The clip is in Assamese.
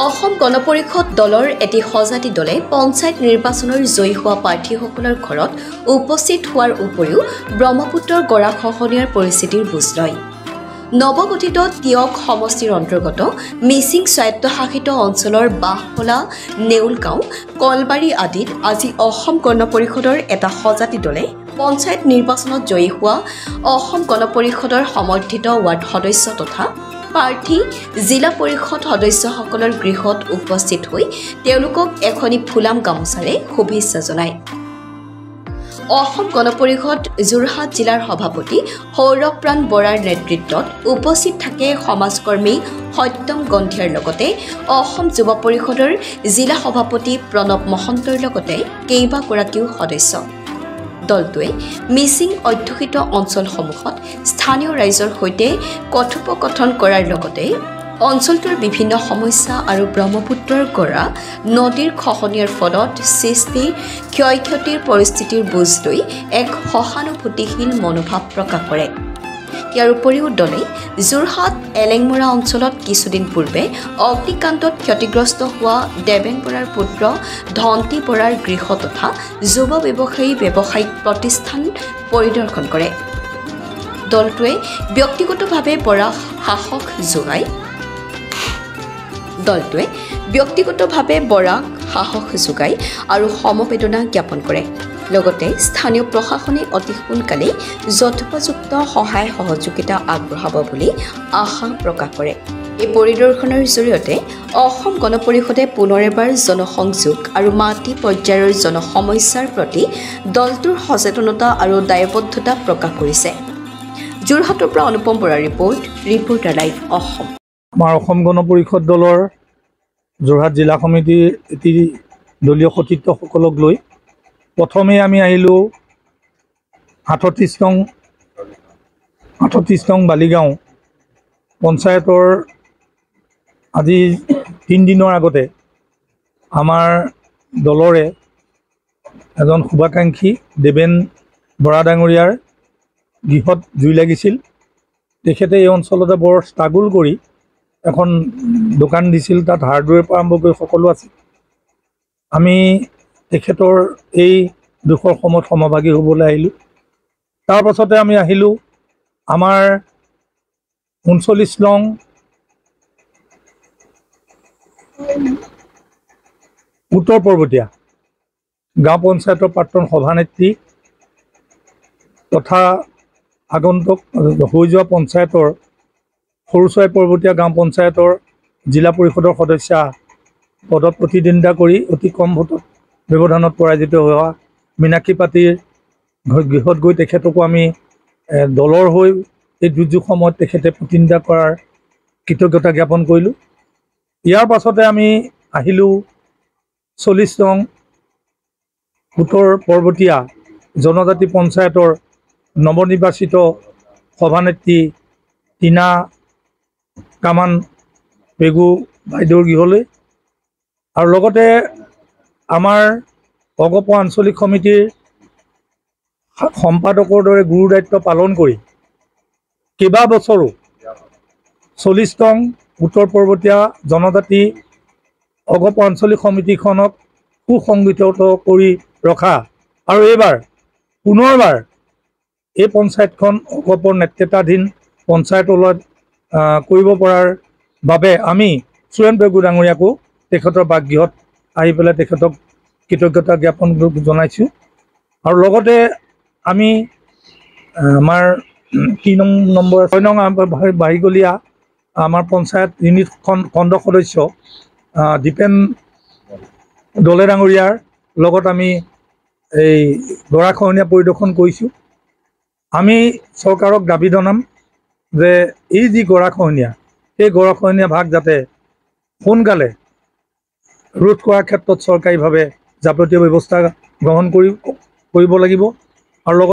অসম গণ পৰিষদ দলৰ এটি সজাতি দলে পঞ্চায়ত নিৰ্বাচনৰ জয়ী হোৱা প্ৰাৰ্থীসকলৰ ঘৰত উপস্থিত হোৱাৰ উপৰিও ব্ৰহ্মপুত্ৰৰ গৰাখহনীয়াৰ পৰিস্থিতিৰ বুজ লয়। নৱগঠিত তিয়ক সমষ্টিৰ অন্তৰ্গত মিচিং স্বায়ত্তশাসিত অঞ্চলৰ বাঁহফলা, নেউলগাঁও, কলবাৰী আদিত আজি অসম গণ পৰিষদৰ এটা সজাতি দলে পঞ্চায়ত নিৰ্বাচনত জয়ী হোৱা অসম গণ পৰিষদৰ সমৰ্থিত ৱাৰ্ড সদস্য তথা প্ৰাৰ্থী জিলা পৰিষদ সদস্যসকলৰ গৃহত উপস্থিত হৈ তেওঁলোকক এখনি ফুলাম গামোচাৰে শুভেচ্ছা জনায়। অসম গণ পৰিষদ যোৰহাট জিলাৰ সভাপতি সৌৰভপ্ৰাণ বৰাৰ নেতৃত্বত উপস্থিত থাকে সমাজকৰ্মী সত্যম গন্ধিয়াৰ লগতে অসম যুৱ পৰিষদৰ জিলা সভাপতি প্ৰণৱ মহন্তৰ লগতে কেইবাগৰাকীও সদস্য। দলটোৱে মিচিং অধ্যুষিত অঞ্চলসমূহত স্থানীয় ৰাইজৰ সৈতে কথোপকথন কৰাৰ লগতে অঞ্চলটোৰ বিভিন্ন সমস্যা আৰু ব্ৰহ্মপুত্ৰৰ গৰা নদীৰ খহনীয়াৰ ফলত সৃষ্টি ক্ষয় ক্ষতিৰ পৰিস্থিতিৰ বুজ লৈ এক সহানুভূতিশীল মনোভাৱ প্ৰকাশ কৰে। ইয়াৰ উপৰিও দলে যোৰহাট এলেংমৰা অঞ্চলত কিছুদিন পূৰ্বে অগ্নিকাণ্ডত ক্ষতিগ্ৰস্ত হোৱা দেৱেন বৰাৰ পুত্ৰ ধন্তী বৰাৰ গৃহ তথা যুৱ ব্যৱসায়ী ব্যৱসায়িক প্ৰতিষ্ঠান পৰিদৰ্শন কৰে। দলটোৱে ব্যক্তিগতভাৱে বৰাক সাহস যোগায় আৰু সমবেদনা জ্ঞাপন কৰে। লগতে স্থানীয় প্ৰশাসনে অতি সোনকালেই যথোপযুক্ত সহায় সহযোগিতা আগবঢ়াব বুলি আশা প্ৰকাশ কৰে। এই পৰিদৰ্শনৰ জৰিয়তে অসম গণ পৰিষদে পুনৰ এবাৰ জনসংযোগ আৰু মাটি পৰ্যায়ৰ জনসমস্যাৰ প্ৰতি দলটোৰ সচেতনতা আৰু দায়বদ্ধতা প্ৰকাশ কৰিছে। যোৰহাটৰ পৰা অনুপম বৰাৰ ৰিপৰ্টাৰ লাইভ অসম। আমাৰ অসম গণ পৰিষদ দলৰ যোৰহাট জিলা সমিতিৰ এটি দলীয় সতীৰ্থসকলক লৈ প্ৰথমে আমি আহিলোঁ 38 নং বালিগাঁও পঞ্চায়তৰ। আজি 3 দিনৰ আগতে আমাৰ দলৰে এজন শুভাকাংক্ষী দেৱেন বৰা ডাঙৰীয়াৰ গৃহত জুই লাগিছিল। তেখেতে এই অঞ্চলতে বৰ ষ্ট্ৰাগল কৰি এখন দোকান দিছিল, তাত হাৰ্ডৱেৰ পৰা আৰম্ভ কৰি সকলো আছিল। আমি তেখেতৰ এই দুখৰ সময়ত সমভাগী হ'বলৈ আহিলোঁ। তাৰ পাছতে আমি আহিলোঁ আমাৰ 39 নং উত্তৰ পৰ্বতীয়া গাঁও পঞ্চায়তৰ প্ৰাক্তন সভানেত্ৰী তথা আগন্তুক হৈ যোৱা পঞ্চায়তৰ সৰুচৰাই পৰ্বতীয়া গাঁও পঞ্চায়তৰ জিলা পৰিষদৰ সদস্যা পদত প্ৰতিদ্বন্দ্বিতা কৰি অতি কম ভোটত ব্যৱধানত পৰাজিত হোৱা মীনাক্ষী পাতিৰ গৃহত গৈ তেখেতকো আমি দলৰ হৈ এই দুৰ্যোগ সময়ত তেখেতে প্ৰতিদ্বন্দ্বিতা কৰাৰ কৃতজ্ঞতা জ্ঞাপন কৰিলোঁ। ইয়াৰ পাছতে আমি আহিলোঁ 40 নং উত্তৰ পৰ্বতীয়া জনজাতি পঞ্চায়তৰ নৱনিৰ্বাচিত সভানেত্ৰী টিনা কামান পেগু বাইদেউৰ গৃহলৈ আৰু লগতে আমাৰ অগপ আঞ্চলিক সমিতিৰ সম্পাদকৰ দৰে গুৰু দায়িত্ব পালন কৰি কেইবাবছৰো 40 নং উত্তৰ পৰ্বতীয়া জনজাতি অগপ আঞ্চলিক সমিতিখনক সুসংগঠিত কৰি ৰখা আৰু এইবাৰ পুনৰবাৰ এই পঞ্চায়তখন অগপৰ নেতৃত্বাধীন পঞ্চায়তলৈ কৰিব পৰাৰ বাবে আমি সুৰেন পেগু ডাঙৰীয়াকো তেখেতৰ বাসগৃহত আহি পেলাই তেখেতক কৃতজ্ঞতা জ্ঞাপন জনাইছোঁ। আৰু লগতে আমি আমাৰ 6 নং বাহিগলীয়া আমাৰ পঞ্চায়ত ইউনিট খণ্ড সদস্য দীপেন দলে ডাঙৰীয়াৰ লগত আমি এই গৰাখহনীয়া পৰিদৰ্শন কৰিছোঁ। আমি চৰকাৰক দাবী জনাম যে এই যি গৰাখহনীয়া, সেই গৰাখহনীয়া ভাগ যাতে সোনকালে ৰোধ কৰাৰ ক্ষেত্ৰত চৰকাৰীভাৱে যাৱতীয় ব্যৱস্থা গ্ৰহণ কৰিব লাগিব আৰু লগত